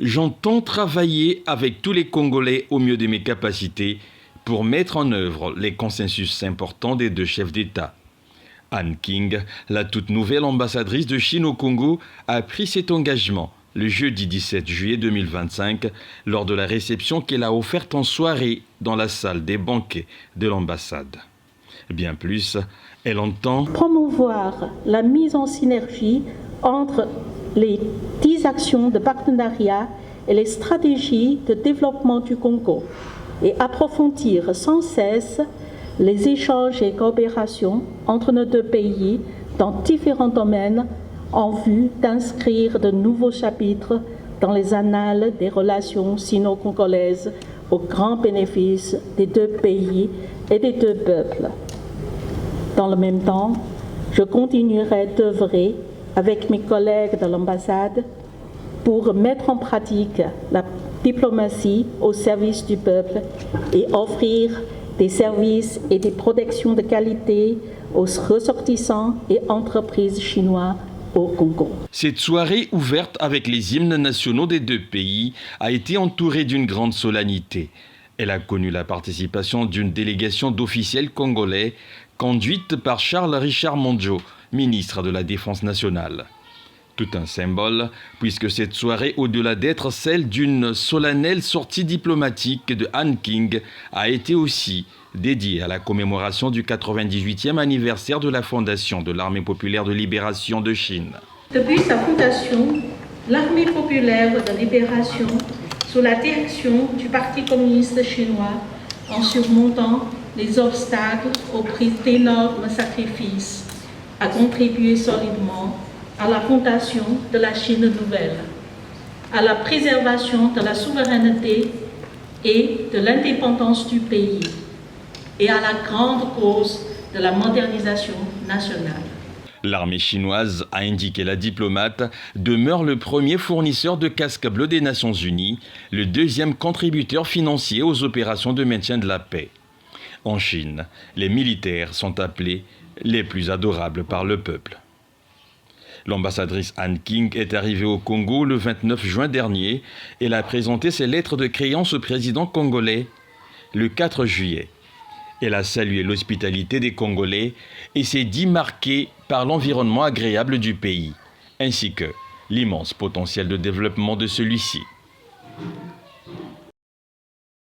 J'entends travailler avec tous les Congolais au mieux de mes capacités pour mettre en œuvre les consensus importants des deux chefs d'État. Han King, la toute nouvelle ambassadrice de Chine au Congo, a pris cet engagement le jeudi 17 juillet 2025 lors de la réception qu'elle a offerte en soirée dans la salle des banquets de l'ambassade. Bien plus, elle entend promouvoir la mise en synergie entre les 10 actions de partenariat et les stratégies de développement du Congo et approfondir sans cesse les échanges et coopérations entre nos deux pays dans différents domaines en vue d'inscrire de nouveaux chapitres dans les annales des relations sino-congolaises au grand bénéfice des deux pays et des deux peuples. Dans le même temps, je continuerai d'œuvrer avec mes collègues de l'ambassade pour mettre en pratique la diplomatie au service du peuple et offrir des services et des protections de qualité aux ressortissants et entreprises chinois au Congo. Cette soirée ouverte avec les hymnes nationaux des deux pays a été entourée d'une grande solennité. Elle a connu la participation d'une délégation d'officiels congolais conduite par Charles Richard Mondjo, ministre de la Défense nationale. Tout un symbole, puisque cette soirée, au-delà d'être celle d'une solennelle sortie diplomatique de Han King, a été aussi dédiée à la commémoration du 98e anniversaire de la fondation de l'Armée populaire de libération de Chine. Depuis sa fondation, l'Armée populaire de libération, sous la direction du Parti communiste chinois, en surmontant les obstacles au prix d'énormes sacrifices, a contribué solidement à la fondation de la Chine nouvelle, à la préservation de la souveraineté et de l'indépendance du pays, et à la grande cause de la modernisation nationale. L'armée chinoise, a indiqué la diplomate, demeure le premier fournisseur de casques bleus des Nations Unies, le deuxième contributeur financier aux opérations de maintien de la paix. En Chine, les militaires sont appelés les plus adorables par le peuple. L'ambassadrice Han King est arrivée au Congo le 29 juin dernier. Elle a présenté ses lettres de créance au président congolais le 4 juillet. Elle a salué l'hospitalité des Congolais et s'est dit marquée par l'environnement agréable du pays, ainsi que l'immense potentiel de développement de celui-ci.